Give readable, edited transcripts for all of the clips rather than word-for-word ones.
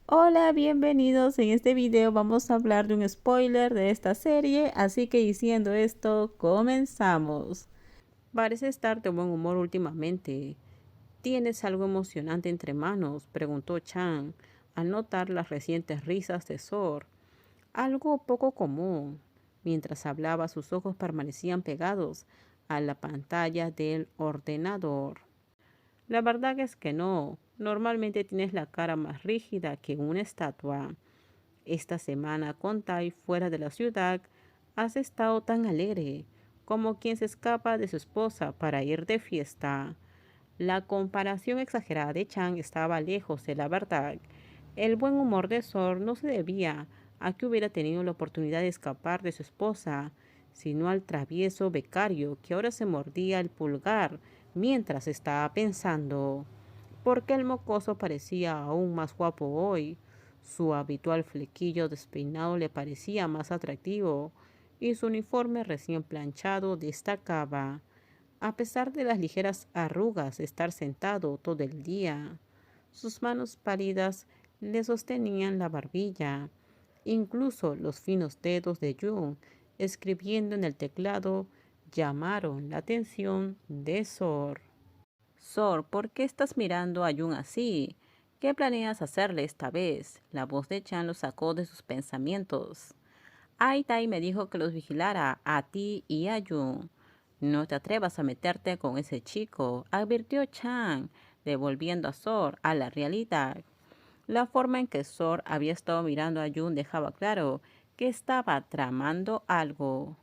Hola, bienvenidos. En este video vamos a hablar de un spoiler de esta serie, así que diciendo esto, comenzamos. Parece estar de buen humor últimamente. ¿Tienes algo emocionante entre manos?, preguntó Chan, al notar las recientes risas de Sor. Algo poco común. Mientras hablaba, sus ojos permanecían pegados a la pantalla del ordenador. La verdad es que no. Normalmente tienes la cara más rígida que una estatua. Esta semana con Tai fuera de la ciudad has estado tan alegre como quien se escapa de su esposa para ir de fiesta. La comparación exagerada de Chang estaba lejos de la verdad. El buen humor de Sor no se debía a que hubiera tenido la oportunidad de escapar de su esposa, sino al travieso becario que ahora se mordía el pulgar mientras estaba pensando. ¿Por qué el mocoso parecía aún más guapo hoy? Su habitual flequillo despeinado le parecía más atractivo y su uniforme recién planchado destacaba, a pesar de las ligeras arrugas de estar sentado todo el día. Sus manos pálidas le sostenían la barbilla. Incluso los finos dedos de Jung, escribiendo en el teclado, llamaron la atención de Sor. Sor, ¿por qué estás mirando a Jung así? ¿Qué planeas hacerle esta vez? La voz de Chan lo sacó de sus pensamientos. Ai Tai me dijo que los vigilara a ti y a Jung. No te atrevas a meterte con ese chico, advirtió Chan, devolviendo a Sor a la realidad. La forma en que Sor había estado mirando a Jung dejaba claro que estaba tramando algo.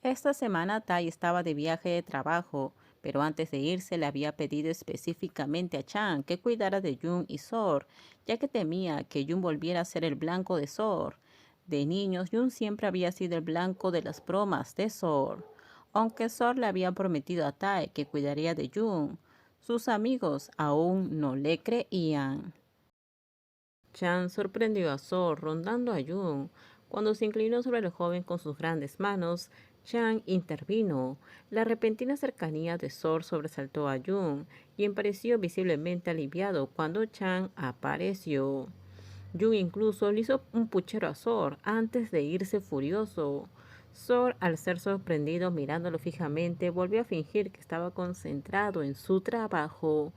Esta semana Tai estaba de viaje de trabajo, pero antes de irse le había pedido específicamente a Chan que cuidara de Jung y Sor, ya que temía que Jung volviera a ser el blanco de Sor. De niños, Jung siempre había sido el blanco de las bromas de Sor. Aunque Sor le había prometido a Tai que cuidaría de Jung, sus amigos aún no le creían. Chan sorprendió a Sor rondando a Jung. Cuando se inclinó sobre el joven con sus grandes manos, Chan intervino. La repentina cercanía de Sor sobresaltó a Jung, quien pareció visiblemente aliviado cuando Chan apareció. Jung incluso le hizo un puchero a Sor antes de irse furioso. Sor, al ser sorprendido mirándolo fijamente, volvió a fingir que estaba concentrado en su trabajo.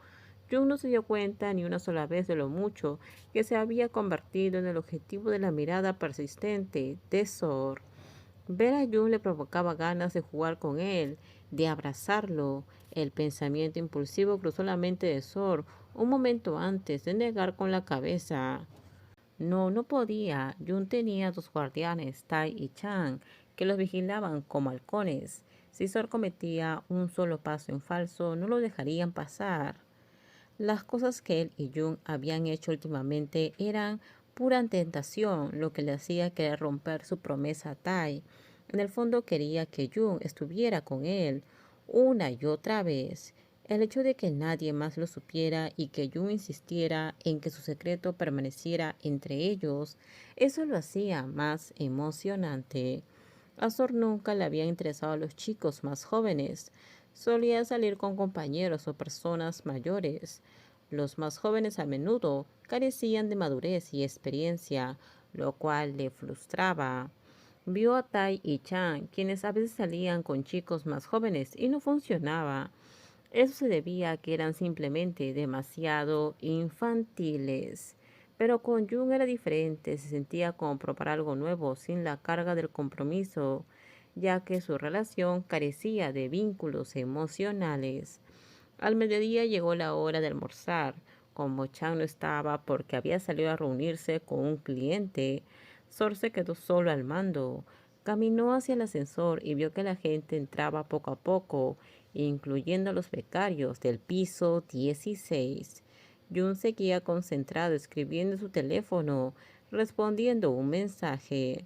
Jung no se dio cuenta ni una sola vez de lo mucho que se había convertido en el objetivo de la mirada persistente de Sor. Ver a Jung le provocaba ganas de jugar con él, de abrazarlo. El pensamiento impulsivo cruzó la mente de Sor un momento antes de negar con la cabeza. No, no podía. Jun tenía dos guardianes, Tai y Chang, que los vigilaban como halcones. Si Sor cometía un solo paso en falso, no lo dejarían pasar. Las cosas que él y Jung habían hecho últimamente eran pura tentación, lo que le hacía querer romper su promesa a Tai. En el fondo quería que Jung estuviera con él una y otra vez. El hecho de que nadie más lo supiera y que Jung insistiera en que su secreto permaneciera entre ellos, eso lo hacía más emocionante. A Sor nunca le habían interesado a los chicos más jóvenes. Solía salir con compañeros o personas mayores. Los más jóvenes a menudo carecían de madurez y experiencia, lo cual le frustraba. Vio a Tai y Chan, quienes a veces salían con chicos más jóvenes y no funcionaba. Eso se debía a que eran simplemente demasiado infantiles. Pero con Jung era diferente, se sentía como probar algo nuevo sin la carga del compromiso, ya que su relación carecía de vínculos emocionales. Al mediodía llegó la hora de almorzar. Como Chang no estaba porque había salido a reunirse con un cliente, Sor se quedó solo al mando. Caminó hacia el ascensor y vio que la gente entraba poco a poco, incluyendo a los becarios del piso 16. Jun seguía concentrado escribiendo en su teléfono, respondiendo un mensaje.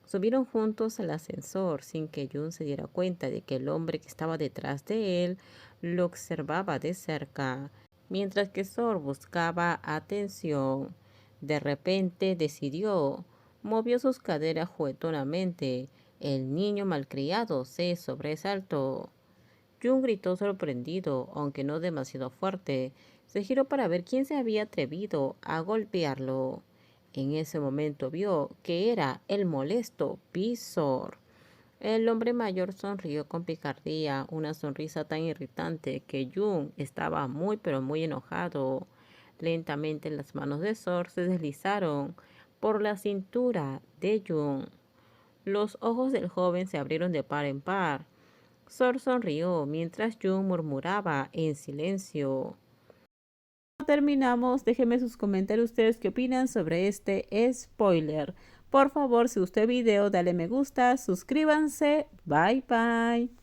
Subieron juntos al ascensor sin que Jun se diera cuenta de que el hombre que estaba detrás de él lo observaba de cerca, mientras que Sor buscaba atención. De repente decidió, movió sus caderas juguetonamente. El niño malcriado se sobresaltó. Jun gritó sorprendido, aunque no demasiado fuerte. Se giró para ver quién se había atrevido a golpearlo. En ese momento vio que era el molesto Visor. El hombre mayor sonrió con picardía, una sonrisa tan irritante que Jung estaba muy pero muy enojado. Lentamente las manos de Sor se deslizaron por la cintura de Jung. Los ojos del joven se abrieron de par en par. Sor sonrió mientras Jung murmuraba en silencio. Terminamos, déjenme sus comentarios ustedes qué opinan sobre este spoiler. Por favor, si gustó el video, dale me gusta, suscríbanse, bye bye.